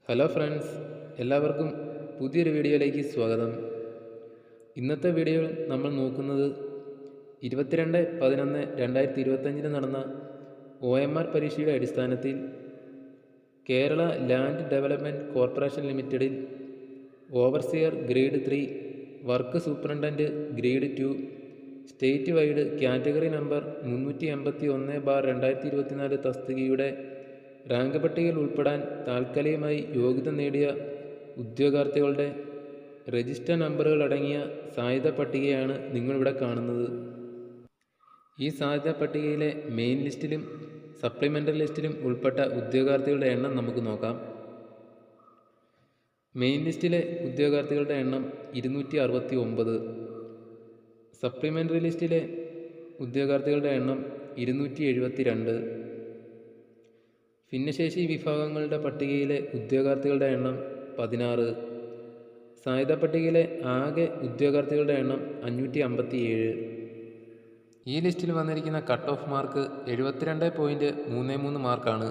Hello friends, എല്ലാവർക്കും പുതിയൊരു വീഡിയോയിലേക്ക് സ്വാഗതം. ഇന്നത്തെ വീഡിയോയിൽ നമ്മൾ നോക്കുന്നത് 22/11/2025 നടന്ന OMR പരീക്ഷയുടെ അടിസ്ഥാനത്തിൽ കേരള ലാൻഡ് ഡെവലപ്മെൻറ്റ് കോർപ്പറേഷൻ ലിമിറ്റഡിൽ overseer grade 3, work superintendent grade 2, state wide category number 381/2024 തസ്തികയുടെ റാങ്ക് പട്ടികയിൽ ഉൾപ്പെടാൻ താൽക്കാലികമായി യോഗ്യത നേടിയ ഉദ്യോഗാർത്ഥികളുടെ രജിസ്റ്റർ നമ്പറുകൾ അടങ്ങിയ സാധ്യതാ പട്ടികയാണ് നിങ്ങളിവിടെ കാണുന്നത്. ഈ സാധ്യതാ പട്ടികയിലെ മെയിൻ ലിസ്റ്റിലും സപ്ലിമെൻ്ററി ലിസ്റ്റിലും ഉൾപ്പെട്ട ഉദ്യോഗാർത്ഥികളുടെ എണ്ണം നമുക്ക് നോക്കാം. മെയിൻ ലിസ്റ്റിലെ ഉദ്യോഗാർത്ഥികളുടെ എണ്ണം 269, സപ്ലിമെൻ്ററി ലിസ്റ്റിലെ ഉദ്യോഗാർത്ഥികളുടെ എണ്ണം 272, ഭിന്നശേഷി വിഭാഗങ്ങളുടെ പട്ടികയിലെ ഉദ്യോഗാർത്ഥികളുടെ എണ്ണം 16, സാധ്യതാ പട്ടികയിലെ ആകെ ഉദ്യോഗാർത്ഥികളുടെ എണ്ണം 557. ഈ ലിസ്റ്റിൽ വന്നിരിക്കുന്ന കട്ട് ഓഫ് മാർക്ക് 72.33 മാർക്കാണ്.